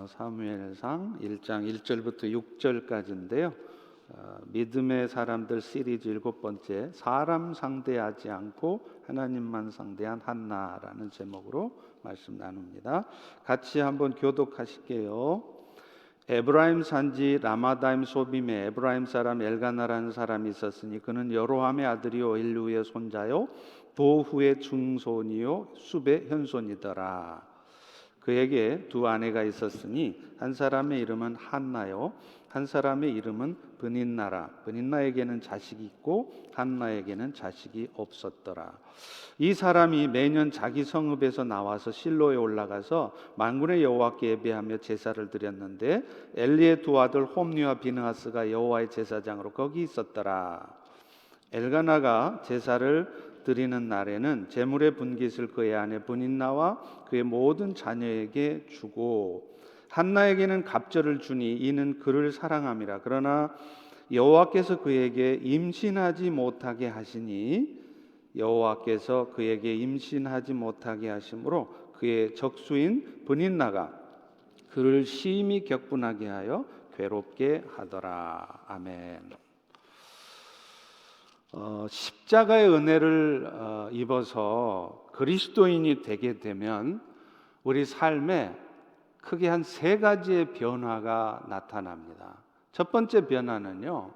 사무엘상 1장 1절부터 6절까지인데요. 믿음의 사람들 시리즈 7번째, 사람 상대하지 않고 하나님만 상대한 한나라는 제목으로 말씀 나눕니다. 같이 한번 교독하실게요. 에브라임 산지 라마다임 소빔에 에브라임 사람 엘가나라는 사람이 있었으니 그는 여로함의 아들이요 엘루의 손자요 도후의 증손이요 숲의 현손이더라. 그에게 두 아내가 있었으니 한 사람의 이름은 한나요 한 사람의 이름은 브닌나라. 브닌나에게는 자식이 있고 한나에게는 자식이 없었더라. 이 사람이 매년 자기 성읍에서 나와서 실로에 올라가서 만군의 여호와께 예배하며 제사를 드렸는데 엘리의 두 아들 홈리와 비느하스가 여호와의 제사장으로 거기 있었더라. 엘가나가 제사를 드리는 날에는 제물의 분깃을 그의 아내 브닌나와 그의 모든 자녀에게 주고 한나에게는 갑절을 주니 이는 그를 사랑함이라. 그러나 여호와께서 그에게 임신하지 못하게 하시니 여호와께서 그에게 임신하지 못하게 하심으로 그의 적수인 브닌나가 그를 심히 격분하게 하여 괴롭게 하더라. 아멘. 십자가의 은혜를 입어서 그리스도인이 되게 되면 우리 삶에 크게 한 3가지의 변화가 나타납니다. 첫 번째 변화는요,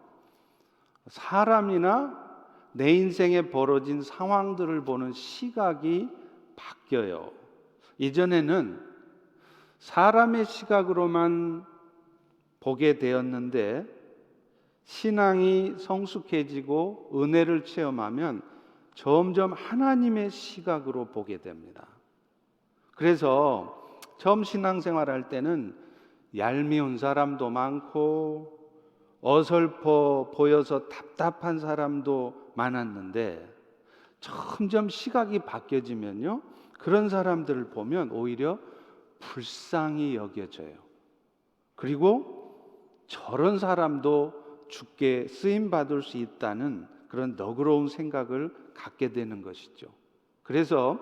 사람이나 내 인생에 벌어진 상황들을 보는 시각이 바뀌어요. 이전에는 사람의 시각으로만 보게 되었는데 신앙이 성숙해지고 은혜를 체험하면 점점 하나님의 시각으로 보게 됩니다. 그래서 처음 신앙생활할 때는 얄미운 사람도 많고 어설퍼 보여서 답답한 사람도 많았는데 점점 시각이 바뀌어지면요, 그런 사람들을 보면 오히려 불쌍히 여겨져요. 그리고 저런 사람도 주께 쓰임받을 수 있다는 그런 너그러운 생각을 갖게 되는 것이죠. 그래서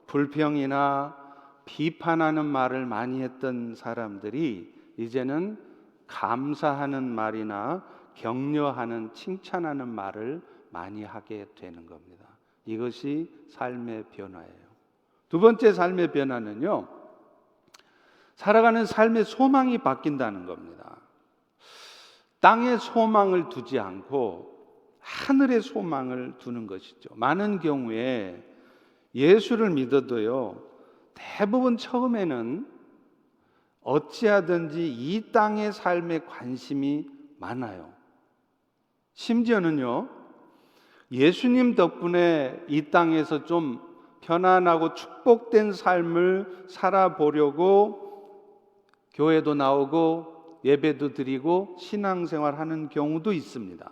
불평이나 비판하는 말을 많이 했던 사람들이 이제는 감사하는 말이나 격려하는, 칭찬하는 말을 많이 하게 되는 겁니다. 이것이 삶의 변화예요. 두 번째 삶의 변화는요, 살아가는 삶의 소망이 바뀐다는 겁니다. 땅의 소망을 두지 않고 하늘의 소망을 두는 것이죠. 많은 경우에 예수를 믿어도요, 대부분 처음에는 어찌하든지 이 땅의 삶에 관심이 많아요. 심지어는요, 예수님 덕분에 이 땅에서 좀 편안하고 축복된 삶을 살아보려고 교회도 나오고 예배도 드리고 신앙생활하는 경우도 있습니다.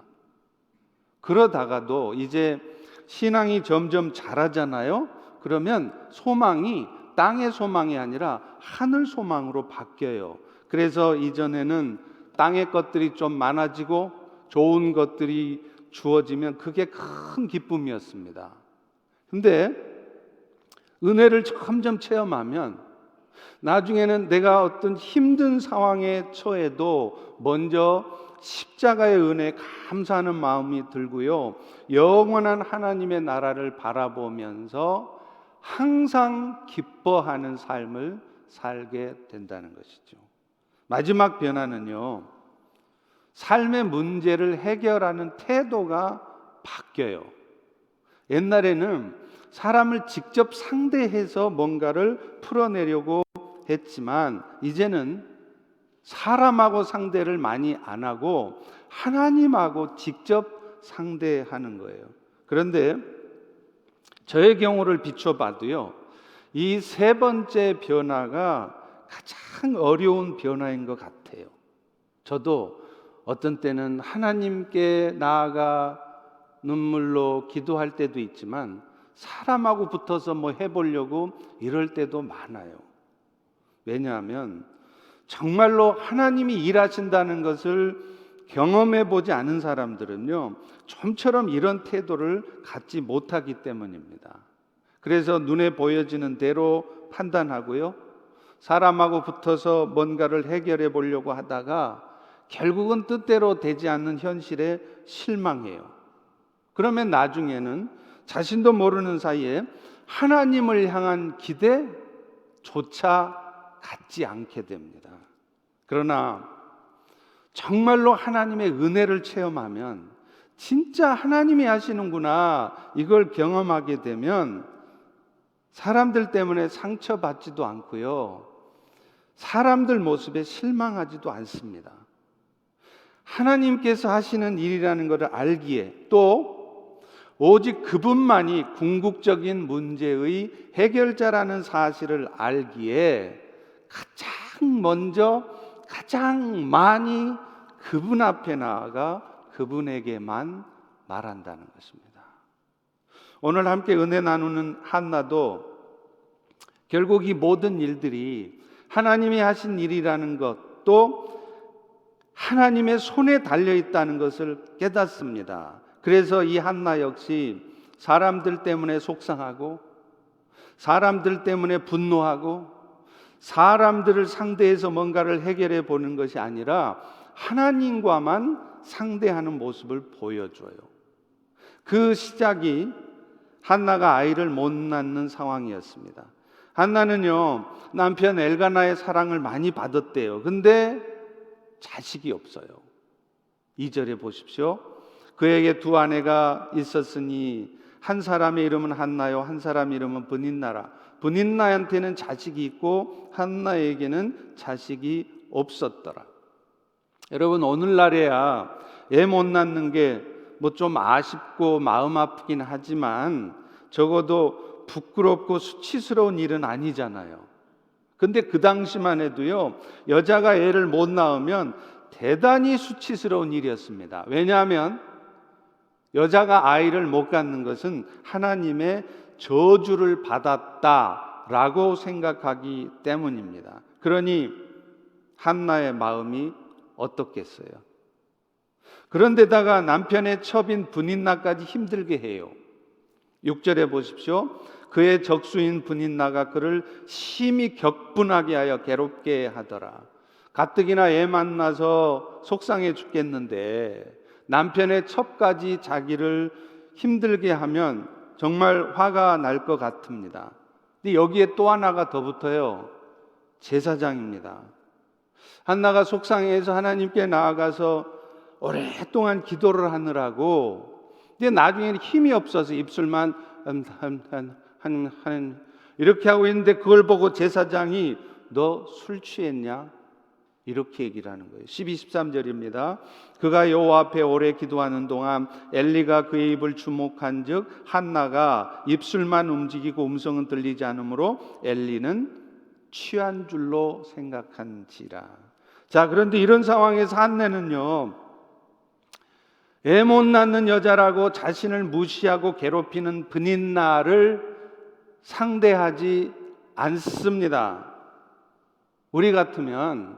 그러다가도 이제 신앙이 점점 자라잖아요. 그러면 소망이 땅의 소망이 아니라 하늘 소망으로 바뀌어요. 그래서 이전에는 땅의 것들이 좀 많아지고 좋은 것들이 주어지면 그게 큰 기쁨이었습니다. 근데 은혜를 점점 체험하면 나중에는 내가 어떤 힘든 상황에 처해도 먼저 십자가의 은혜에 감사하는 마음이 들고요, 영원한 하나님의 나라를 바라보면서 항상 기뻐하는 삶을 살게 된다는 것이죠. 마지막 변화는요, 삶의 문제를 해결하는 태도가 바뀌어요. 옛날에는 사람을 직접 상대해서 뭔가를 풀어내려고 했지만 이제는 사람하고 상대를 많이 안 하고 하나님하고 직접 상대하는 거예요. 그런데 저의 경우를 비춰봐도요, 이 3번째 변화가 가장 어려운 변화인 것 같아요. 저도 어떤 때는 하나님께 나아가 눈물로 기도할 때도 있지만 사람하고 붙어서 뭐 해보려고 이럴 때도 많아요. 왜냐하면 정말로 하나님이 일하신다는 것을 경험해 보지 않은 사람들은요, 좀처럼 이런 태도를 갖지 못하기 때문입니다. 그래서 눈에 보여지는 대로 판단하고요, 사람하고 붙어서 뭔가를 해결해 보려고 하다가 결국은 뜻대로 되지 않는 현실에 실망해요. 그러면 나중에는 자신도 모르는 사이에 하나님을 향한 기대조차 갖지 않게 됩니다. 그러나 정말로 하나님의 은혜를 체험하면 진짜 하나님이 하시는구나 이걸 경험하게 되면 사람들 때문에 상처받지도 않고요, 사람들 모습에 실망하지도 않습니다. 하나님께서 하시는 일이라는 것을 알기에, 또 오직 그분만이 궁극적인 문제의 해결자라는 사실을 알기에 가장 먼저 가장 많이 그분 앞에 나아가 그분에게만 말한다는 것입니다. 오늘 함께 은혜 나누는 한나도 결국 이 모든 일들이 하나님이 하신 일이라는 것, 또 하나님의 손에 달려있다는 것을 깨닫습니다. 그래서 이 한나 역시 사람들 때문에 속상하고, 사람들 때문에 분노하고, 사람들을 상대해서 뭔가를 해결해 보는 것이 아니라 하나님과만 상대하는 모습을 보여줘요. 그 시작이 한나가 아이를 못 낳는 상황이었습니다. 한나는요, 남편 엘가나의 사랑을 많이 받았대요. 근데 자식이 없어요. 2절에 보십시오. 그에게 두 아내가 있었으니 한 사람의 이름은 한나요, 한 사람의 이름은 브닌나라. 브닌나한테는 자식이 있고 한나에게는 자식이 없었더라. 여러분, 오늘날에야 애 못 낳는 게 뭐 좀 아쉽고 마음 아프긴 하지만 적어도 부끄럽고 수치스러운 일은 아니잖아요. 근데 그 당시만 해도요, 여자가 애를 못 낳으면 대단히 수치스러운 일이었습니다. 왜냐하면 여자가 아이를 못 갖는 것은 하나님의 저주를 받았다라고 생각하기 때문입니다. 그러니 한나의 마음이 어떻겠어요? 그런데다가 남편의 첩인 브닌나까지 힘들게 해요. 6절에 보십시오. 그의 적수인 브닌나가 그를 심히 격분하게 하여 괴롭게 하더라. 가뜩이나 애 만나서 속상해 죽겠는데 남편의 첩까지 자기를 힘들게 하면 정말 화가 날 것 같습니다. 근데 여기에 또 하나가 더 붙어요. 제사장입니다. 한나가 속상해서 하나님께 나아가서 오랫동안 기도를 하느라고, 근데 나중에는 힘이 없어서 입술만 이렇게 하고 있는데 그걸 보고 제사장이 너 술 취했냐? 이렇게 얘기를 하는 거예요. 12, 13절입니다. 그가 여호와 앞에 오래 기도하는 동안 엘리가 그의 입을 주목한 즉 한나가 입술만 움직이고 음성은 들리지 않으므로 엘리는 취한 줄로 생각한지라. 자, 그런데 이런 상황에서 한나는요, 애 못 낳는 여자라고 자신을 무시하고 괴롭히는 브닌나를 상대하지 않습니다. 우리 같으면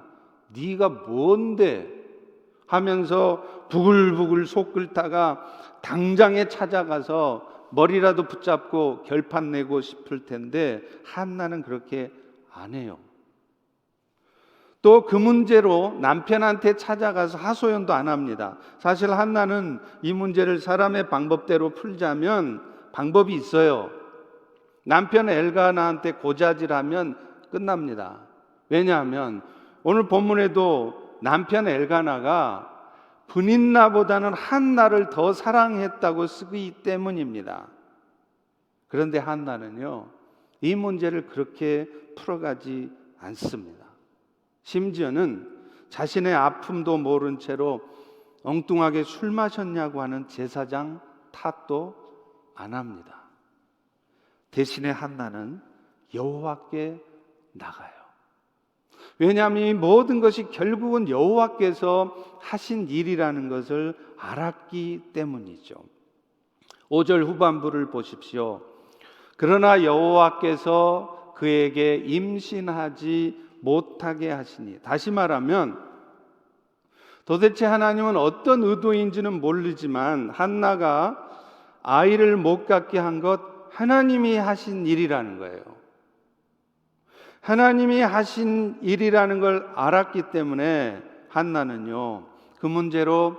네가 뭔데 하면서 부글부글 속 끓다가 당장에 찾아가서 머리라도 붙잡고 결판 내고 싶을 텐데 한나는 그렇게 안 해요. 또 그 문제로 남편한테 찾아가서 하소연도 안 합니다. 사실 한나는 이 문제를 사람의 방법대로 풀자면 방법이 있어요. 남편 엘가나한테 고자질하면 끝납니다. 왜냐하면 오늘 본문에도 남편 엘가나가 브닌나보다는 한나를 더 사랑했다고 쓰기 때문입니다. 그런데 한나는요, 이 문제를 그렇게 풀어가지 않습니다. 심지어는 자신의 아픔도 모른 채로 엉뚱하게 술 마셨냐고 하는 제사장 탓도 안 합니다. 대신에 한나는 여호와께 나가요. 왜냐하면 이 모든 것이 결국은 여호와께서 하신 일이라는 것을 알았기 때문이죠. 5절 후반부를 보십시오. 그러나 여호와께서 그에게 임신하지 못하게 하시니, 다시 말하면 도대체 하나님은 어떤 의도인지는 모르지만 한나가 아이를 못 갖게 한 것 하나님이 하신 일이라는 거예요. 하나님이 하신 일이라는 걸 알았기 때문에 한나는요, 그 문제로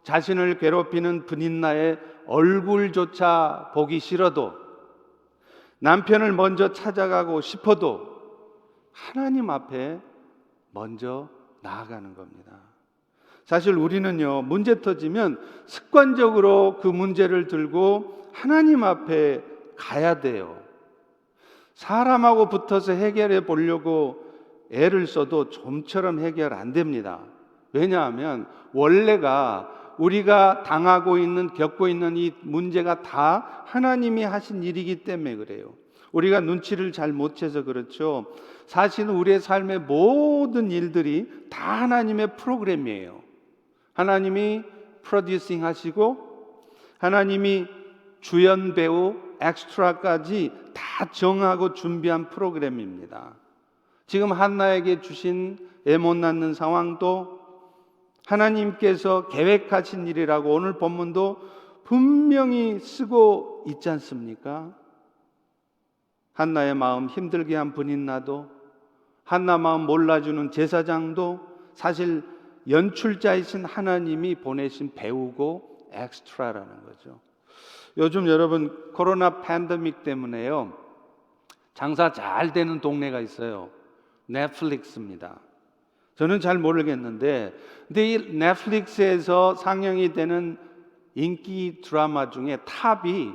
자신을 괴롭히는 브닛나의 얼굴조차 보기 싫어도, 남편을 먼저 찾아가고 싶어도 하나님 앞에 먼저 나아가는 겁니다. 사실 우리는요, 문제 터지면 습관적으로 그 문제를 들고 하나님 앞에 가야 돼요. 사람하고 붙어서 해결해 보려고 애를 써도 좀처럼 해결 안 됩니다. 왜냐하면 원래가 우리가 당하고 있는, 겪고 있는 이 문제가 다 하나님이 하신 일이기 때문에 그래요. 우리가 눈치를 잘 못 채서 그렇죠. 사실은 우리의 삶의 모든 일들이 다 하나님의 프로그램이에요. 하나님이 프로듀싱 하시고 하나님이 주연 배우 엑스트라까지 다 정하고 준비한 프로그램입니다. 지금 한나에게 주신 애 못 낳는 상황도 하나님께서 계획하신 일이라고 오늘 본문도 분명히 쓰고 있지 않습니까? 한나의 마음 힘들게 한 브닛나도, 한나 마음 몰라주는 제사장도 사실 연출자이신 하나님이 보내신 배우고 엑스트라라는 거죠. 요즘 여러분 코로나 팬데믹 때문에요, 장사 잘 되는 동네가 있어요. 넷플릭스입니다. 저는 잘 모르겠는데, 근데 이 넷플릭스에서 상영이 되는 인기 드라마 중에 탑이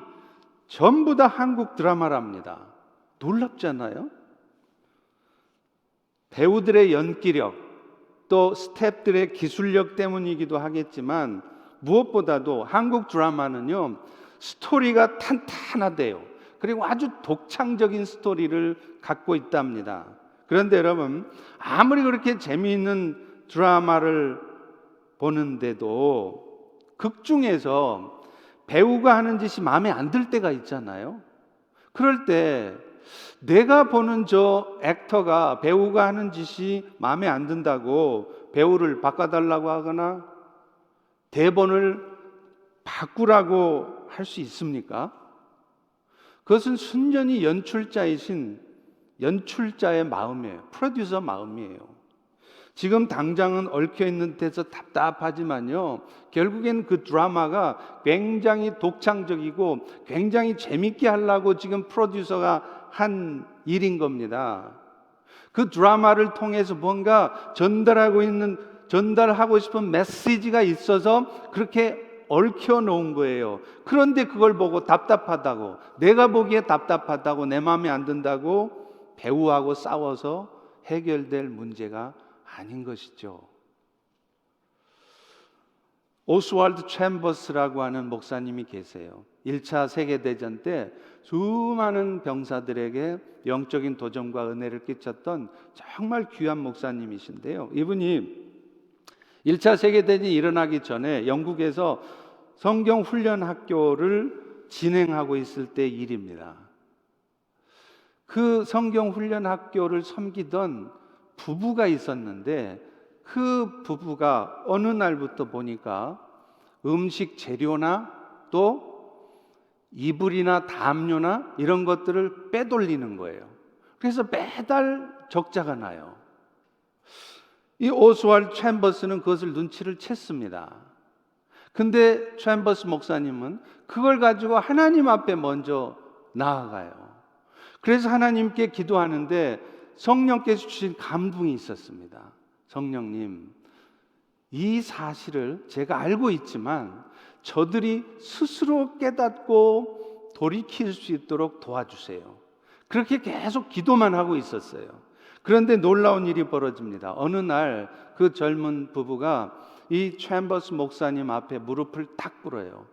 전부 다 한국 드라마랍니다. 놀랍잖아요? 배우들의 연기력, 또 스태프들의 기술력 때문이기도 하겠지만 무엇보다도 한국 드라마는요, 스토리가 탄탄하대요. 그리고 아주 독창적인 스토리를 갖고 있답니다. 그런데 여러분, 아무리 그렇게 재미있는 드라마를 보는데도 극 중에서 배우가 하는 짓이 마음에 안 들 때가 있잖아요. 그럴 때 내가 보는 저 액터가, 배우가 하는 짓이 마음에 안 든다고 배우를 바꿔달라고 하거나 대본을 바꾸라고 할 수 있습니까? 그것은 순전히 연출자의 마음이에요. 프로듀서 마음이에요. 지금 당장은 얽혀있는 데서 답답하지만요, 결국엔 그 드라마가 굉장히 독창적이고 굉장히 재밌게 하려고 지금 프로듀서가 한 일인 겁니다. 그 드라마를 통해서 뭔가 전달하고 싶은 메시지가 있어서 그렇게 얽혀 놓은 거예요. 그런데 그걸 보고 답답하다고, 내가 보기에 답답하다고, 내 마음에 안 든다고 배우하고 싸워서 해결될 문제가 아닌 것이죠. 오스왈드 챔버스라고 하는 목사님이 계세요. 1차 세계대전 때 수많은 병사들에게 영적인 도전과 은혜를 끼쳤던 정말 귀한 목사님이신데요, 이분이 1차 세계대전이 일어나기 전에 영국에서 성경 훈련 학교를 진행하고 있을 때 일입니다. 그 성경 훈련 학교를 섬기던 부부가 있었는데, 그 부부가 어느 날부터 보니까 음식 재료나 또 이불이나 담요나 이런 것들을 빼돌리는 거예요. 그래서 매달 적자가 나요. 이 오스왈드 챔버스는 그것을 눈치를 챘습니다. 근데 챔버스 목사님은 그걸 가지고 하나님 앞에 먼저 나아가요. 그래서 하나님께 기도하는데 성령께서 주신 감동이 있었습니다. 성령님, 이 사실을 제가 알고 있지만 저들이 스스로 깨닫고 돌이킬 수 있도록 도와주세요. 그렇게 계속 기도만 하고 있었어요. 그런데 놀라운 일이 벌어집니다. 어느 날 그 젊은 부부가 이 챔버스 목사님 앞에 무릎을 탁 꿇어요.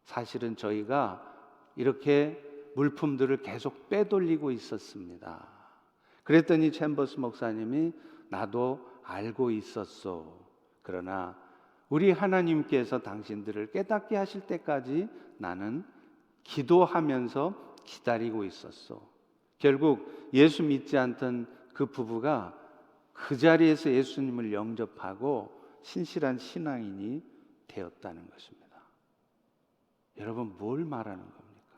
사실은 저희가 이렇게 물품들을 계속 빼돌리고 있었습니다. 그랬더니 챔버스 목사님이 나도 알고 있었소. 그러나 우리 하나님께서 당신들을 깨닫게 하실 때까지 나는 기도하면서 기다리고 있었소. 결국 예수 믿지 않던 그 부부가 그 자리에서 예수님을 영접하고 신실한 신앙인이 되었다는 것입니다. 여러분, 뭘 말하는 겁니까?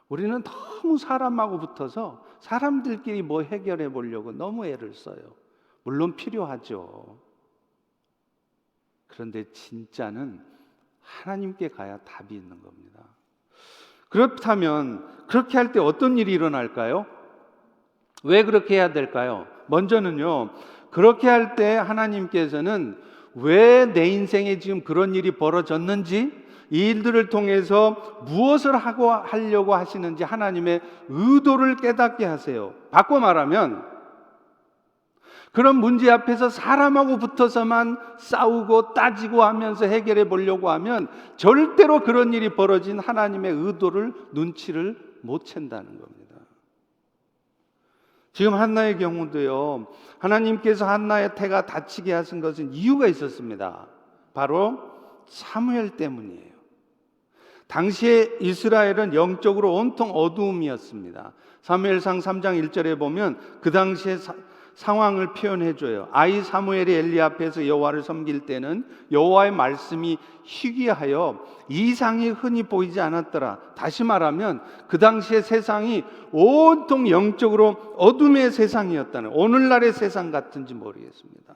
우리는 너무 사람하고 붙어서 사람들끼리 뭐 해결해 보려고 너무 애를 써요. 물론 필요하죠. 그런데 진짜는 하나님께 가야 답이 있는 겁니다. 그렇다면 그렇게 할 때 어떤 일이 일어날까요? 왜 그렇게 해야 될까요? 먼저는요, 그렇게 할 때 하나님께서는 왜 내 인생에 지금 그런 일이 벌어졌는지, 이 일들을 통해서 무엇을 하려고 하시는지 하나님의 의도를 깨닫게 하세요. 바꿔 말하면, 그런 문제 앞에서 사람하고 붙어서만 싸우고 따지고 하면서 해결해 보려고 하면 절대로 그런 일이 벌어진 하나님의 의도를 눈치를 못 챈다는 겁니다. 지금 한나의 경우도요, 하나님께서 한나의 태가 다치게 하신 것은 이유가 있었습니다. 바로 사무엘 때문이에요. 당시에 이스라엘은 영적으로 온통 어두움이었습니다. 사무엘상 3장 1절에 보면 그 당시의 상황을 표현해줘요. 아이 사무엘이 엘리 앞에서 여호와를 섬길 때는 여호와의 말씀이 희귀하여 이상이 흔히 보이지 않았더라. 다시 말하면 그 당시의 세상이 온통 영적으로 어둠의 세상이었다는, 오늘날의 세상 같은지 모르겠습니다.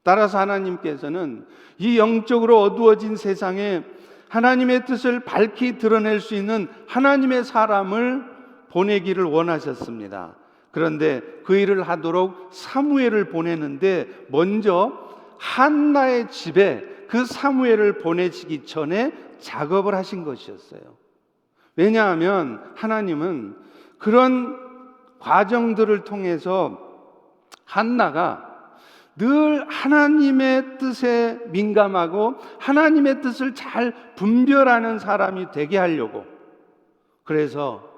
따라서 하나님께서는 이 영적으로 어두워진 세상에 하나님의 뜻을 밝히 드러낼 수 있는 하나님의 사람을 보내기를 원하셨습니다. 그런데 그 일을 하도록 사무엘을 보내는데 먼저 한나의 집에 그 사무엘을 보내시기 전에 작업을 하신 것이었어요. 왜냐하면 하나님은 그런 과정들을 통해서 한나가 늘 하나님의 뜻에 민감하고 하나님의 뜻을 잘 분별하는 사람이 되게 하려고, 그래서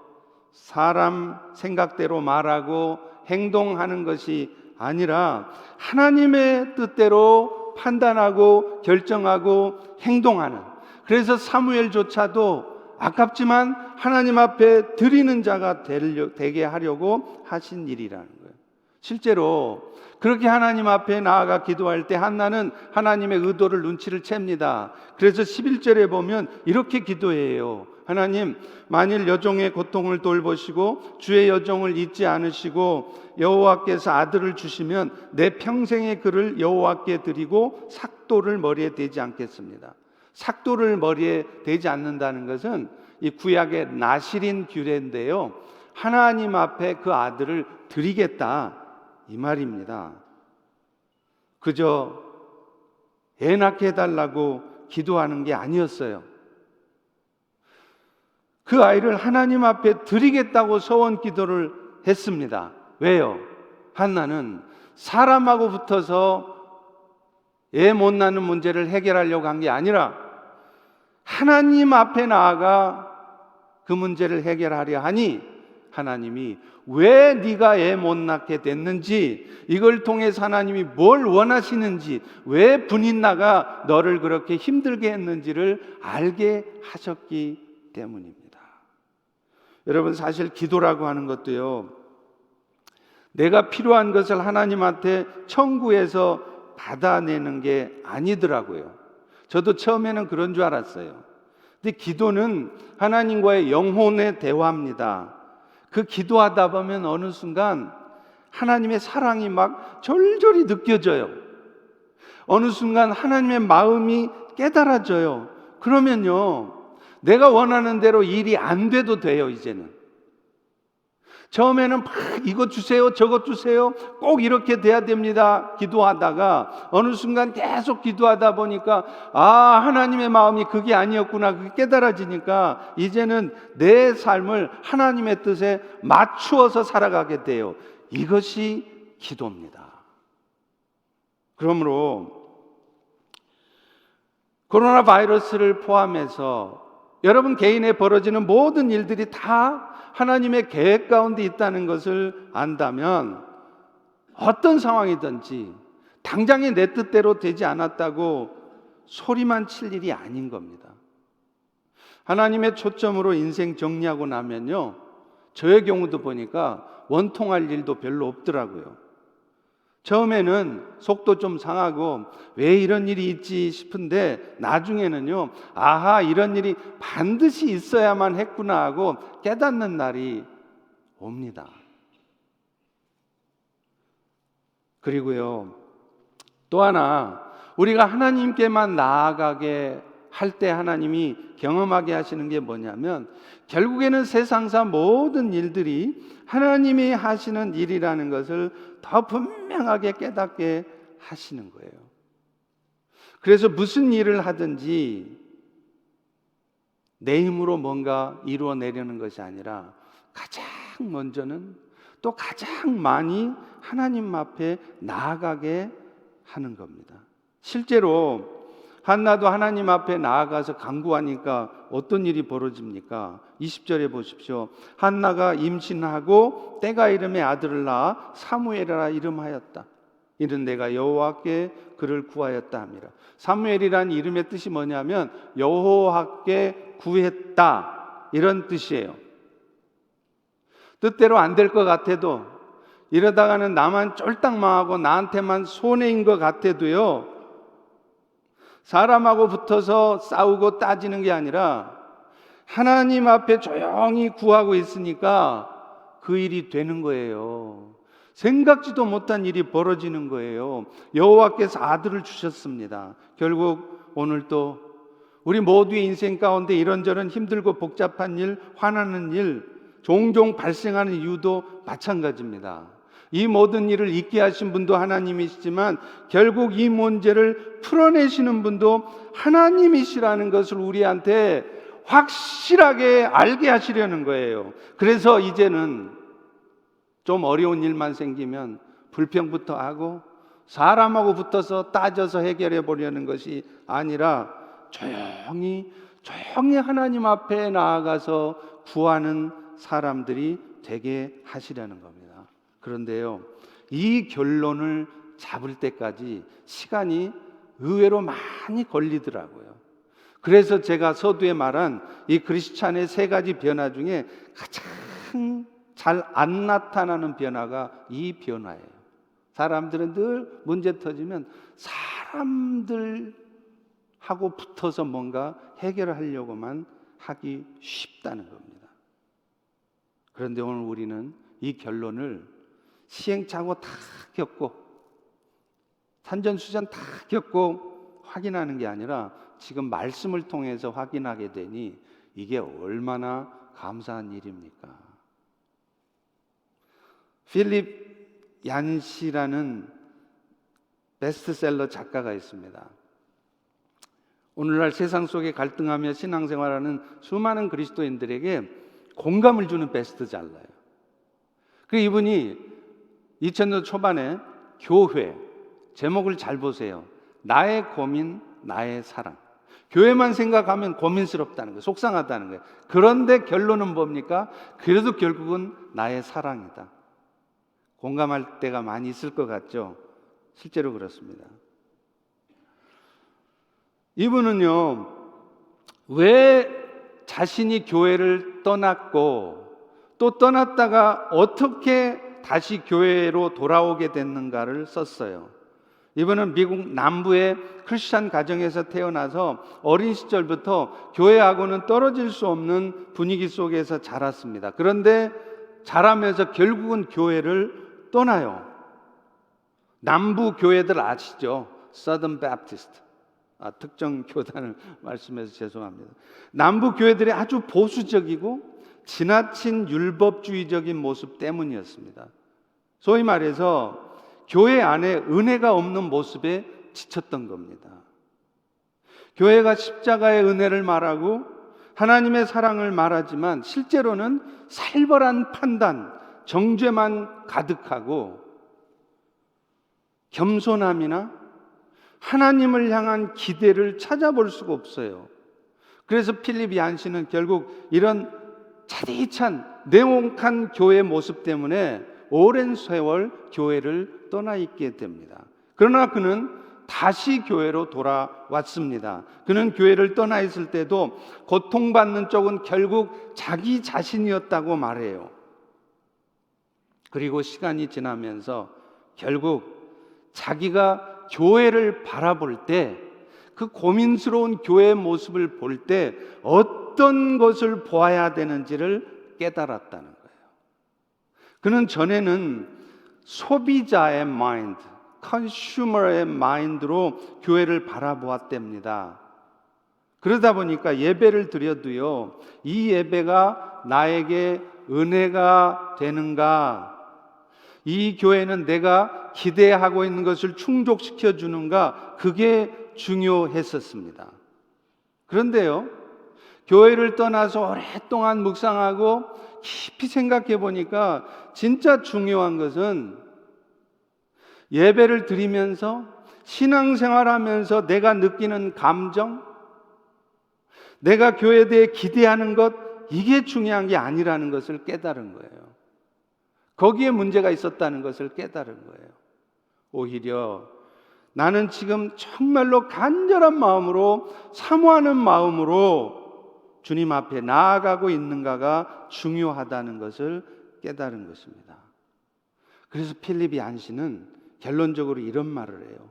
사람 생각대로 말하고 행동하는 것이 아니라 하나님의 뜻대로 판단하고 결정하고 행동하는, 그래서 사무엘조차도 아깝지만 하나님 앞에 드리는 자가 되게 하려고 하신 일이라는 거예요. 실제로 그렇게 하나님 앞에 나아가 기도할 때 한나는 하나님의 의도를 눈치를 챕니다. 그래서 11절에 보면 이렇게 기도해요. 하나님, 만일 여종의 고통을 돌보시고 주의 여종을 잊지 않으시고 여호와께서 아들을 주시면 내 평생의 그를 여호와께 드리고 삭도를 머리에 대지 않겠습니다. 삭도를 머리에 대지 않는다는 것은 이 구약의 나실인 규례인데요, 하나님 앞에 그 아들을 드리겠다 이 말입니다. 그저 애 낳게 해달라고 기도하는 게 아니었어요. 그 아이를 하나님 앞에 드리겠다고 소원 기도를 했습니다. 왜요? 한나는 사람하고 붙어서 애 못 낳는 문제를 해결하려고 한 게 아니라 하나님 앞에 나아가 그 문제를 해결하려 하니 하나님이 왜 네가 애 못 낳게 됐는지, 이걸 통해서 하나님이 뭘 원하시는지, 왜 분인나가 너를 그렇게 힘들게 했는지를 알게 하셨기 때문입니다. 여러분, 사실 기도라고 하는 것도요, 내가 필요한 것을 하나님한테 청구해서 받아내는 게 아니더라고요. 저도 처음에는 그런 줄 알았어요. 근데 기도는 하나님과의 영혼의 대화입니다. 그 기도하다 보면 어느 순간 하나님의 사랑이 막 절절히 느껴져요. 어느 순간 하나님의 마음이 깨달아져요. 그러면요, 내가 원하는 대로 일이 안 돼도 돼요. 이제는 처음에는 막 이것 주세요 저것 주세요 꼭 이렇게 돼야 됩니다 기도하다가 어느 순간 계속 기도하다 보니까 하나님의 마음이 그게 아니었구나, 그게 깨달아지니까 이제는 내 삶을 하나님의 뜻에 맞추어서 살아가게 돼요. 이것이 기도입니다. 그러므로 코로나 바이러스를 포함해서 여러분 개인에 벌어지는 모든 일들이 다 하나님의 계획 가운데 있다는 것을 안다면 어떤 상황이든지 당장에 내 뜻대로 되지 않았다고 소리만 칠 일이 아닌 겁니다. 하나님의 초점으로 인생 정리하고 나면요, 저의 경우도 보니까 원통할 일도 별로 없더라고요. 처음에는 속도 좀 상하고 왜 이런 일이 있지 싶은데 나중에는요, 아하, 이런 일이 반드시 있어야만 했구나 하고 깨닫는 날이 옵니다. 그리고요, 또 하나, 우리가 하나님께만 나아가게 할 때 하나님이 경험하게 하시는 게 뭐냐면, 결국에는 세상사 모든 일들이 하나님이 하시는 일이라는 것을 더 분명하게 깨닫게 하시는 거예요. 그래서 무슨 일을 하든지 내 힘으로 뭔가 이루어내려는 것이 아니라 가장 먼저는, 또 가장 많이 하나님 앞에 나아가게 하는 겁니다. 실제로 한나도 하나님 앞에 나아가서 간구하니까 어떤 일이 벌어집니까? 20절에 보십시오. 한나가 임신하고 때가 이름에 아들을 낳아 사무엘이라 이름하였다. 이는 내가 여호와께 그를 구하였다 함이라. 사무엘이란 이름의 뜻이 뭐냐면 여호와께 구했다, 이런 뜻이에요. 뜻대로 안 될 것 같아도, 이러다가는 나만 쫄딱 망하고 나한테만 손해인 것 같아도요, 사람하고 붙어서 싸우고 따지는 게 아니라 하나님 앞에 조용히 구하고 있으니까 그 일이 되는 거예요. 생각지도 못한 일이 벌어지는 거예요. 여호와께서 아들을 주셨습니다. 결국 오늘도 우리 모두의 인생 가운데 이런저런 힘들고 복잡한 일, 화나는 일 종종 발생하는 이유도 마찬가지입니다. 이 모든 일을 있게 하신 분도 하나님이시지만 결국 이 문제를 풀어내시는 분도 하나님이시라는 것을 우리한테 확실하게 알게 하시려는 거예요. 그래서 이제는 좀 어려운 일만 생기면 불평부터 하고 사람하고 붙어서 따져서 해결해 보려는 것이 아니라 조용히 하나님 앞에 나아가서 구하는 사람들이 되게 하시려는 겁니다. 그런데요, 이 결론을 잡을 때까지 시간이 의외로 많이 걸리더라고요. 그래서 제가 서두에 말한 이 크리스찬의 세 가지 변화 중에 가장 잘 안 나타나는 변화가 이 변화예요. 사람들은 늘 문제 터지면 사람들하고 붙어서 뭔가 해결하려고만 하기 쉽다는 겁니다. 그런데 오늘 우리는 이 결론을 시행착오 다 겪고 산전수전 다 겪고 확인하는 게 아니라 지금 말씀을 통해서 확인하게 되니 이게 얼마나 감사한 일입니까? 필립 얀시라는 베스트셀러 작가가 있습니다. 오늘날 세상 속에 갈등하며 신앙생활하는 수많은 그리스도인들에게 공감을 주는 베스트셀러예요. 그 이분이 2000년 초반에 교회, 제목을 잘 보세요. 나의 고민, 나의 사랑. 교회만 생각하면 고민스럽다는 거예요. 속상하다는 거예요. 그런데 결론은 뭡니까? 그래도 결국은 나의 사랑이다. 공감할 때가 많이 있을 것 같죠? 실제로 그렇습니다. 이분은요, 왜 자신이 교회를 떠났고 또 떠났다가 어떻게 다시 교회로 돌아오게 됐는가를 썼어요. 이분은 미국 남부의 크리스찬 가정에서 태어나서 어린 시절부터 교회하고는 떨어질 수 없는 분위기 속에서 자랐습니다. 그런데 자라면서 결국은 교회를 떠나요. 남부 교회들 아시죠? Southern Baptist. 특정 교단을 말씀해서 죄송합니다. 남부 교회들이 아주 보수적이고 지나친 율법주의적인 모습 때문이었습니다. 소위 말해서 교회 안에 은혜가 없는 모습에 지쳤던 겁니다. 교회가 십자가의 은혜를 말하고 하나님의 사랑을 말하지만 실제로는 살벌한 판단, 정죄만 가득하고 겸손함이나 하나님을 향한 기대를 찾아볼 수가 없어요. 그래서 필립 얀시는 결국 이런 차디찬 냉혹한 교회 모습 때문에 오랜 세월 교회를 떠나 있게 됩니다. 그러나 그는 다시 교회로 돌아왔습니다. 그는 교회를 떠나 있을 때도 고통받는 쪽은 결국 자기 자신이었다고 말해요. 그리고 시간이 지나면서 결국 자기가 교회를 바라볼 때, 그 고민스러운 교회의 모습을 볼 때 어떤 것을 보아야 되는지를 깨달았다는 거예요. 그는 전에는 소비자의 마인드, 컨슈머의 마인드로 교회를 바라보았답니다. 그러다 보니까 예배를 드려도요, 이 예배가 나에게 은혜가 되는가, 이 교회는 내가 기대하고 있는 것을 충족시켜 주는가, 그게 중요했었습니다. 그런데요, 교회를 떠나서 오랫동안 묵상하고 깊이 생각해 보니까 진짜 중요한 것은 예배를 드리면서 신앙생활하면서 내가 느끼는 감정, 내가 교회에 대해 기대하는 것, 이게 중요한 게 아니라는 것을 깨달은 거예요. 거기에 문제가 있었다는 것을 깨달은 거예요. 오히려 나는 지금 정말로 간절한 마음으로, 사모하는 마음으로 주님 앞에 나아가고 있는가가 중요하다는 것을 깨달은 것입니다. 그래서 필립 얀시는 결론적으로 이런 말을 해요.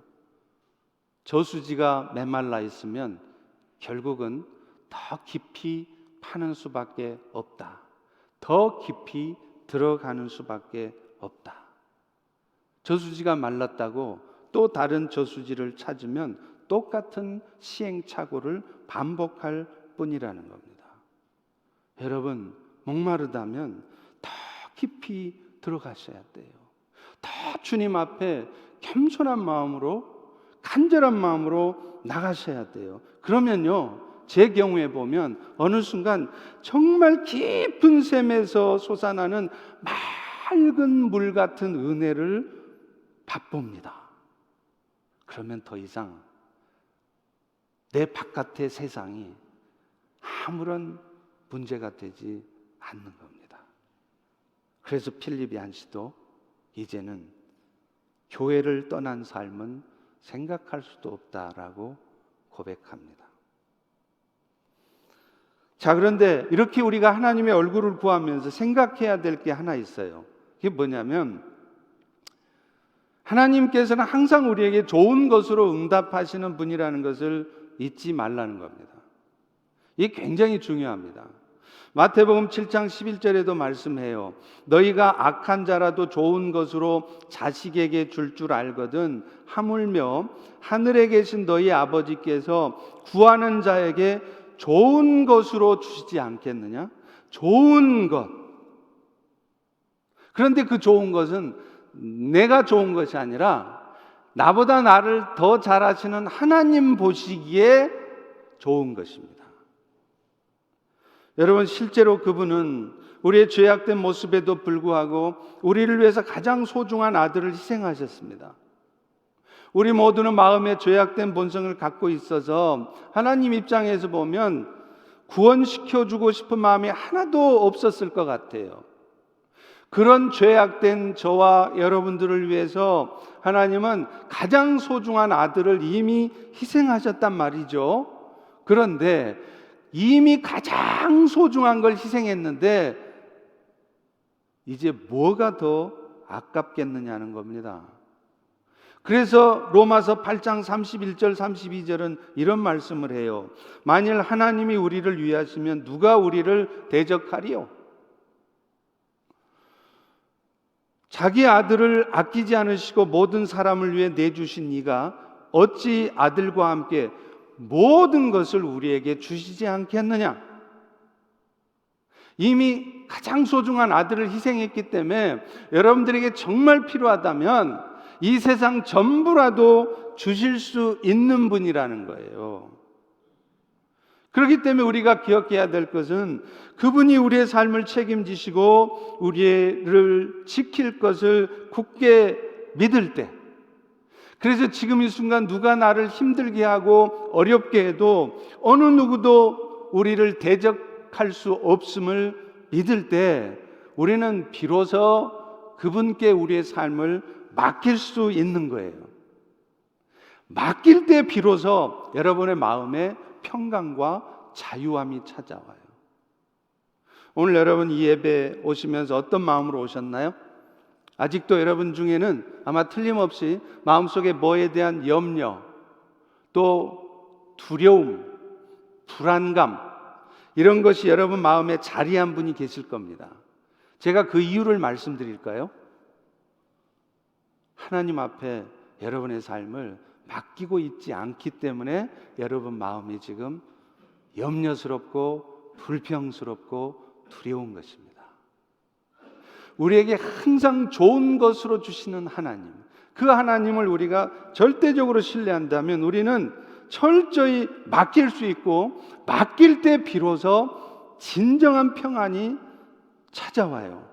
저수지가 메말라 있으면 결국은 더 깊이 파는 수밖에 없다. 더 깊이 들어가는 수밖에 없다. 저수지가 말랐다고 또 다른 저수지를 찾으면 똑같은 시행착오를 반복할 뿐이라는 겁니다. 여러분, 목마르다면 더 깊이 들어가셔야 돼요. 더 주님 앞에 겸손한 마음으로, 간절한 마음으로 나가셔야 돼요. 그러면요, 제 경우에 보면 어느 순간 정말 깊은 샘에서 솟아나는 맑은 물 같은 은혜를 맛봅니다. 그러면 더 이상 내 바깥의 세상이 아무런 문제가 되지 않는 겁니다. 그래서 필립 얀시도 이제는 교회를 떠난 삶은 생각할 수도 없다라고 고백합니다. 자, 그런데 이렇게 우리가 하나님의 얼굴을 구하면서 생각해야 될 게 하나 있어요. 그게 뭐냐면, 하나님께서는 항상 우리에게 좋은 것으로 응답하시는 분이라는 것을 잊지 말라는 겁니다. 이게 굉장히 중요합니다. 마태복음 7장 11절에도 말씀해요. 너희가 악한 자라도 좋은 것으로 자식에게 줄 줄 알거든 하물며 하늘에 계신 너희 아버지께서 구하는 자에게 좋은 것으로 주시지 않겠느냐? 좋은 것. 그런데 그 좋은 것은 내가 좋은 것이 아니라 나보다 나를 더 잘 아시는 하나님 보시기에 좋은 것입니다. 여러분, 실제로 그분은 우리의 죄악된 모습에도 불구하고 우리를 위해서 가장 소중한 아들을 희생하셨습니다. 우리 모두는 마음에 죄악된 본성을 갖고 있어서 하나님 입장에서 보면 구원시켜주고 싶은 마음이 하나도 없었을 것 같아요. 그런 죄악된 저와 여러분들을 위해서 하나님은 가장 소중한 아들을 이미 희생하셨단 말이죠. 그런데 이미 가장 소중한 걸 희생했는데 이제 뭐가 더 아깝겠느냐는 겁니다. 그래서 로마서 8장 31절 32절은 이런 말씀을 해요. 만일 하나님이 우리를 위하시면 누가 우리를 대적하리요? 자기 아들을 아끼지 않으시고 모든 사람을 위해 내주신 이가 어찌 아들과 함께 모든 것을 우리에게 주시지 않겠느냐? 이미 가장 소중한 아들을 희생했기 때문에 여러분들에게 정말 필요하다면 이 세상 전부라도 주실 수 있는 분이라는 거예요. 그렇기 때문에 우리가 기억해야 될 것은 그분이 우리의 삶을 책임지시고 우리를 지킬 것을 굳게 믿을 때, 그래서 지금 이 순간 누가 나를 힘들게 하고 어렵게 해도 어느 누구도 우리를 대적할 수 없음을 믿을 때 우리는 비로소 그분께 우리의 삶을 맡길 수 있는 거예요. 맡길 때 비로소 여러분의 마음에 평강과 자유함이 찾아와요. 오늘 여러분 이 예배 오시면서 어떤 마음으로 오셨나요? 아직도 여러분 중에는 아마 틀림없이 마음속에 뭐에 대한 염려, 또 두려움, 불안감, 이런 것이 여러분 마음에 자리한 분이 계실 겁니다. 제가 그 이유를 말씀드릴까요? 하나님 앞에 여러분의 삶을 맡기고 있지 않기 때문에 여러분 마음이 지금 염려스럽고 불평스럽고 두려운 것입니다. 우리에게 항상 좋은 것으로 주시는 하나님, 그 하나님을 우리가 절대적으로 신뢰한다면 우리는 철저히 맡길 수 있고, 맡길 때 비로소 진정한 평안이 찾아와요.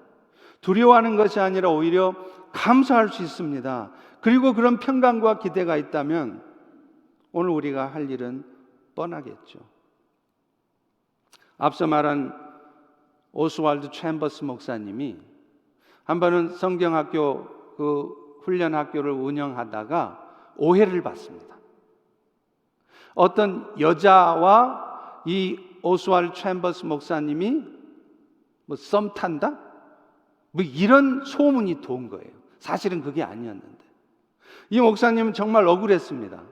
두려워하는 것이 아니라 오히려 감사할 수 있습니다. 그리고 그런 평강과 기대가 있다면 오늘 우리가 할 일은 뻔하겠죠. 앞서 말한 오스왈드 챔버스 목사님이 한 번은 성경학교 훈련학교를 운영하다가 오해를 받습니다. 어떤 여자와 이 오스왈드 챔버스 목사님이 썸 탄다? 이런 소문이 도는 거예요. 사실은 그게 아니었는데 이 목사님은 정말 억울했습니다.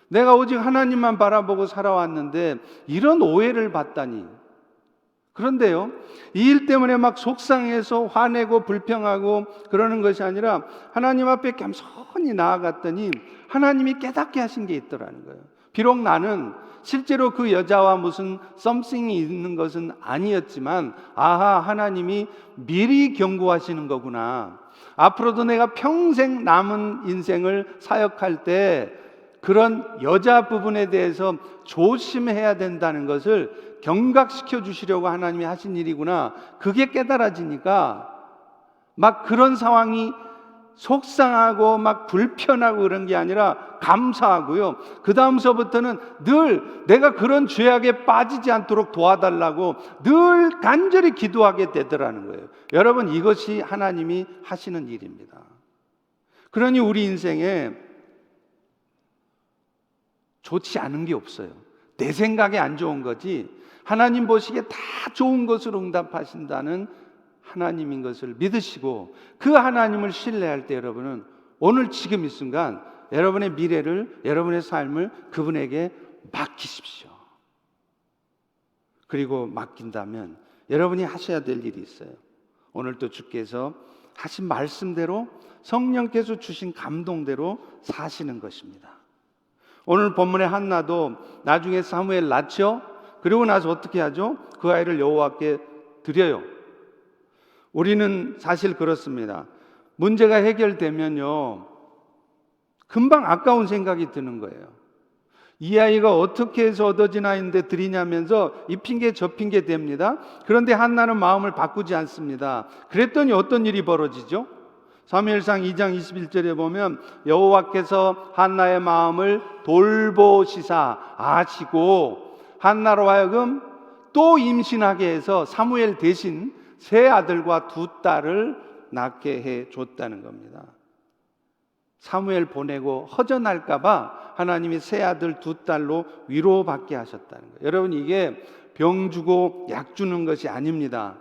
내가 오직 하나님만 바라보고 살아왔는데 이런 오해를 받다니. 그런데요, 이 일 때문에 막 속상해서 화내고 불평하고 그러는 것이 아니라 하나님 앞에 겸손히 나아갔더니 하나님이 깨닫게 하신 게 있더라는 거예요. 비록 나는 실제로 그 여자와 무슨 썸씽이 있는 것은 아니었지만, 아하, 하나님이 미리 경고하시는 거구나. 앞으로도 내가 평생 남은 인생을 사역할 때 그런 여자 부분에 대해서 조심해야 된다는 것을 경각시켜 주시려고 하나님이 하신 일이구나. 그게 깨달아지니까 막 그런 상황이 속상하고 막 불편하고 그런 게 아니라 감사하고요. 그 다음서부터는 늘 내가 그런 죄악에 빠지지 않도록 도와달라고 늘 간절히 기도하게 되더라는 거예요. 여러분, 이것이 하나님이 하시는 일입니다. 그러니 우리 인생에 좋지 않은 게 없어요. 내 생각에 안 좋은 거지 하나님 보시기에 다 좋은 것으로 응답하신다는 하나님인 것을 믿으시고 그 하나님을 신뢰할 때 여러분은 오늘 지금 이 순간 여러분의 미래를, 여러분의 삶을 그분에게 맡기십시오. 그리고 맡긴다면 여러분이 하셔야 될 일이 있어요. 오늘 또 주께서 하신 말씀대로 성령께서 주신 감동대로 사시는 것입니다. 오늘 본문의 한나도 나중에 사무엘 낳죠. 그리고 나서 어떻게 하죠? 그 아이를 여호와께 드려요. 우리는 사실 그렇습니다. 문제가 해결되면요, 금방 아까운 생각이 드는 거예요. 이 아이가 어떻게 해서 얻어진 아이인데 드리냐면서 이 핑계 저 핑계 댑니다. 그런데 한나는 마음을 바꾸지 않습니다. 그랬더니 어떤 일이 벌어지죠? 사무엘상 2장 21절에 보면 여호와께서 한나의 마음을 돌보시사 아시고 한나로 하여금 또 임신하게 해서 사무엘 대신 세 아들과 두 딸을 낳게 해 줬다는 겁니다. 사무엘 보내고 허전할까 봐 하나님이 세 아들 두 딸로 위로받게 하셨다는 거예요. 여러분, 이게 병 주고 약 주는 것이 아닙니다.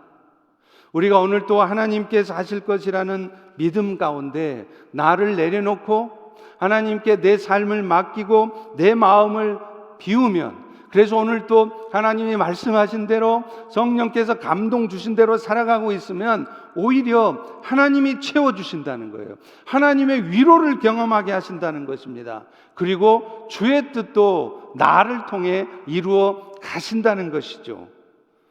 우리가 오늘 또 하나님께서 하실 것이라는 믿음 가운데 나를 내려놓고 하나님께 내 삶을 맡기고 내 마음을 비우면, 그래서 오늘 또 하나님이 말씀하신 대로 성령께서 감동 주신 대로 살아가고 있으면 오히려 하나님이 채워주신다는 거예요. 하나님의 위로를 경험하게 하신다는 것입니다. 그리고 주의 뜻도 나를 통해 이루어 가신다는 것이죠.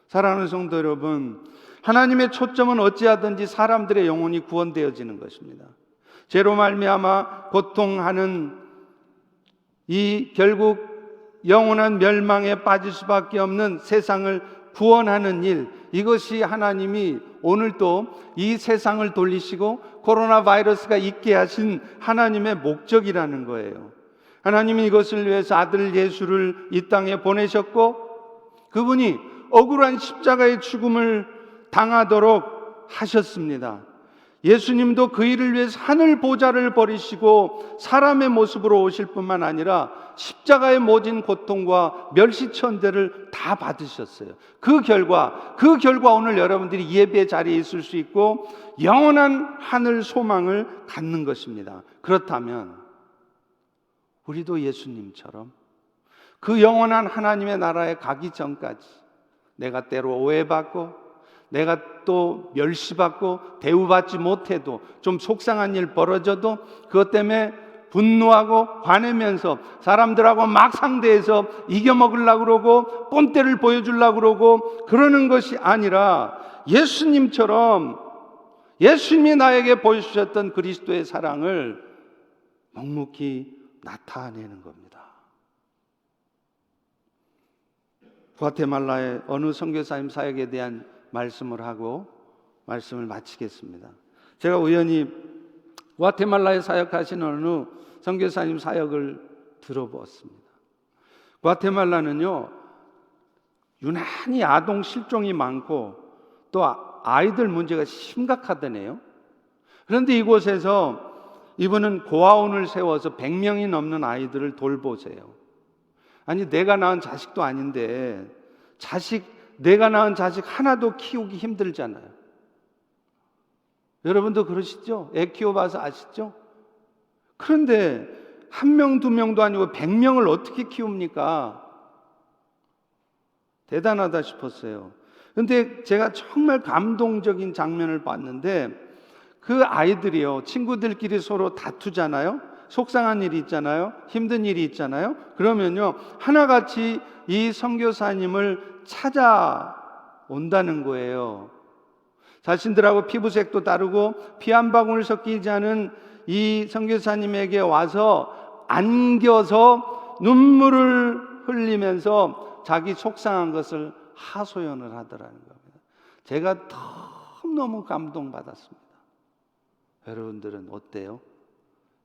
사랑하는 성도 여러분, 하나님의 초점은 어찌하든지 사람들의 영혼이 구원되어지는 것입니다. 죄로 말미암아 고통하는 이 결국 영원한 멸망에 빠질 수밖에 없는 세상을 구원하는 일, 이것이 하나님이 오늘 또 이 세상을 돌리시고 코로나 바이러스가 있게 하신 하나님의 목적이라는 거예요. 하나님이 이것을 위해서 아들 예수를 이 땅에 보내셨고 그분이 억울한 십자가의 죽음을 당하도록 하셨습니다. 예수님도 그 일을 위해서 하늘 보좌를 버리시고 사람의 모습으로 오실 뿐만 아니라 십자가에 모진 고통과 멸시천대를 다 받으셨어요. 그 결과 오늘 여러분들이 예배 자리에 있을 수 있고 영원한 하늘 소망을 갖는 것입니다. 그렇다면 우리도 예수님처럼 그 영원한 하나님의 나라에 가기 전까지 내가 때로 오해받고 내가 또 멸시받고 대우받지 못해도 좀 속상한 일 벌어져도 그것 때문에 분노하고 화내면서 사람들하고 막 상대해서 이겨먹으려고 그러고 뽐때를 보여주려고 그러고 그러는 것이 아니라 예수님처럼 예수님이 나에게 보여주셨던 그리스도의 사랑을 묵묵히 나타내는 겁니다. 과테말라의 어느 선교사님 사역에 대한 말씀을 하고 말씀을 마치겠습니다. 제가 우연히 과테말라에 사역하시는 어느 선교사님 사역을 들어보았습니다. 과테말라는요, 유난히 아동 실종이 많고 또 아이들 문제가 심각하다네요. 그런데 이곳에서 이분은 고아원을 세워서 100명이 넘는 아이들을 돌보세요. 아니, 내가 낳은 자식도 아닌데 내가 낳은 자식 하나도 키우기 힘들잖아요. 여러분도 그러시죠? 애 키워봐서 아시죠? 그런데 1명, 2명도 아니고 100명을 어떻게 키웁니까? 대단하다 싶었어요. 그런데 제가 정말 감동적인 장면을 봤는데 그 아이들이요, 친구들끼리 서로 다투잖아요. 속상한 일이 있잖아요. 힘든 일이 있잖아요. 그러면요, 하나같이 이 선교사님을 찾아온다는 거예요. 자신들하고 피부색도 다르고 피 한 방울 섞이지 않은 이 선교사님에게 와서 안겨서 눈물을 흘리면서 자기 속상한 것을 하소연을 하더라는 겁니다. 제가 너무 감동받았습니다. 여러분들은 어때요?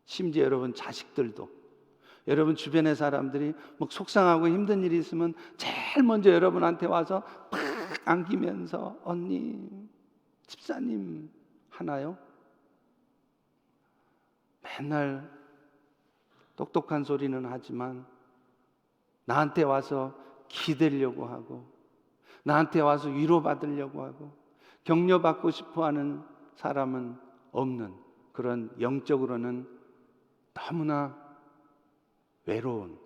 심지어 여러분 자식들도, 여러분 주변의 사람들이 뭐 속상하고 힘든 일이 있으면 제일 먼저 여러분한테 와서 팍 안기면서 언니, 집사님 하나요? 맨날 똑똑한 소리는 하지만 나한테 와서 기대려고 하고 나한테 와서 위로받으려고 하고 격려받고 싶어하는 사람은 없는, 그런 영적으로는 너무나 외로운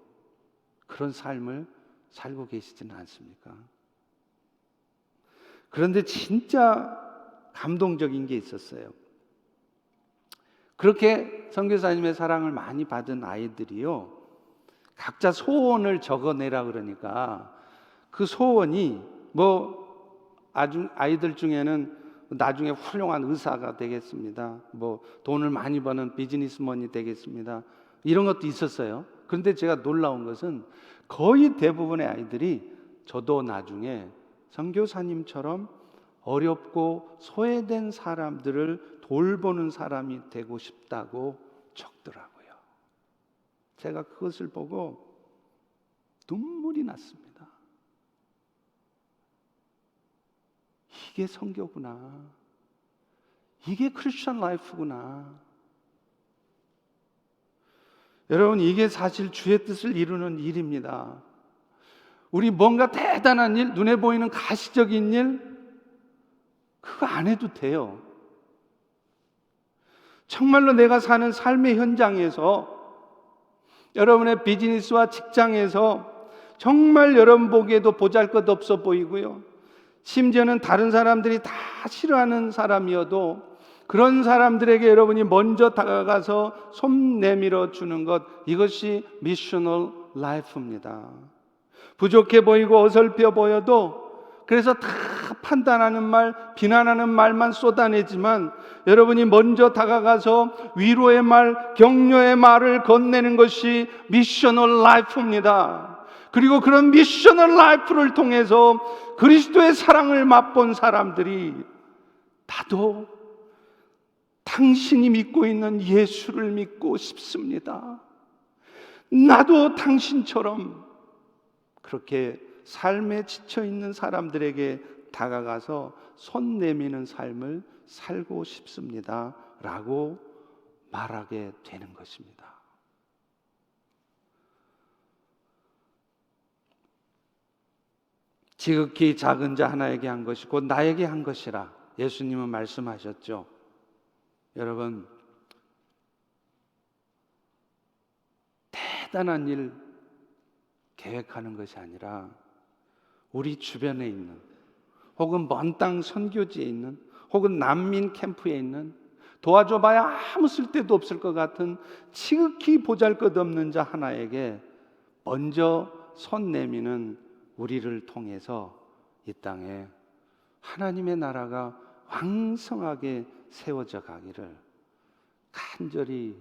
그런 삶을 살고 계시지는 않습니까? 그런데 진짜 감동적인 게 있었어요. 그렇게 선교사님의 사랑을 많이 받은 아이들이요, 각자 소원을 적어내라 그러니까 그 소원이 아주 아이들 중에는 나중에 훌륭한 의사가 되겠습니다. 돈을 많이 버는 비즈니스먼이 되겠습니다. 이런 것도 있었어요. 그런데 제가 놀라운 것은 거의 대부분의 아이들이 저도 나중에 선교사님처럼 어렵고 소외된 사람들을 돌보는 사람이 되고 싶다고 적더라고요. 제가 그것을 보고 눈물이 났습니다. 이게 선교구나. 이게 크리스천 라이프구나. 여러분, 이게 사실 주의 뜻을 이루는 일입니다. 우리 뭔가 대단한 일, 눈에 보이는 가시적인 일, 그거 안 해도 돼요. 정말로 내가 사는 삶의 현장에서, 여러분의 비즈니스와 직장에서 정말 여러분 보기에도 보잘것없어 보이고요, 심지어는 다른 사람들이 다 싫어하는 사람이어도 그런 사람들에게 여러분이 먼저 다가가서 손 내밀어 주는 것, 이것이 미셔널 라이프입니다. 부족해 보이고 어설퍼 보여도 그래서 다 판단하는 말, 비난하는 말만 쏟아내지만 여러분이 먼저 다가가서 위로의 말, 격려의 말을 건네는 것이 미셔널 라이프입니다. 그리고 그런 미셔널 라이프를 통해서 그리스도의 사랑을 맛본 사람들이 나도 당신이 믿고 있는 예수를 믿고 싶습니다. 나도 당신처럼 그렇게 삶에 지쳐 있는 사람들에게 다가가서 손 내미는 삶을 살고 싶습니다 라고 말하게 되는 것입니다. 지극히 작은 자 하나에게 한 것이 곧 나에게 한 것이라 예수님은 말씀하셨죠. 여러분, 대단한 일 계획하는 것이 아니라 우리 주변에 있는, 혹은 먼 땅 선교지에 있는, 혹은 난민 캠프에 있는, 도와줘봐야 아무 쓸데도 없을 것 같은 지극히 보잘것없는 자 하나에게 먼저 손 내미는 우리를 통해서 이 땅에 하나님의 나라가 왕성하게 세워져 가기를 간절히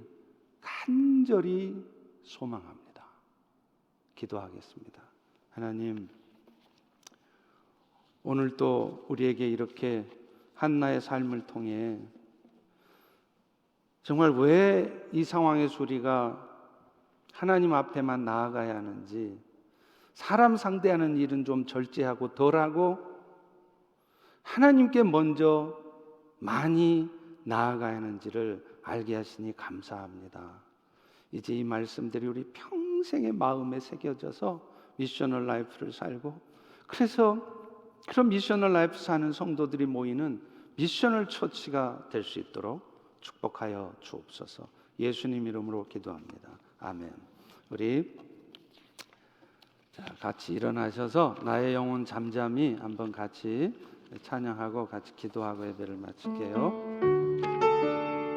소망합니다. 기도하겠습니다. 하나님, 오늘 또 우리에게 이렇게 한나의 삶을 통해 정말 왜 이 상황에서 우리가 하나님 앞에만 나아가야 하는지, 사람 상대하는 일은 좀 절제하고 덜하고 하나님께 먼저 많이 나아가야 하는지를 알게 하시니 감사합니다. 이제 이 말씀들이 우리 평생의 마음에 새겨져서 미셔널 라이프를 살고, 그래서 그런 미셔널 라이프 사는 성도들이 모이는 미셔널 처치가 될 수 있도록 축복하여 주옵소서. 예수님 이름으로 기도합니다. 아멘. 우리 같이 일어나셔서 나의 영혼 잠잠히 한번 같이 찬양하고 같이 기도하고 예배를 마칠게요.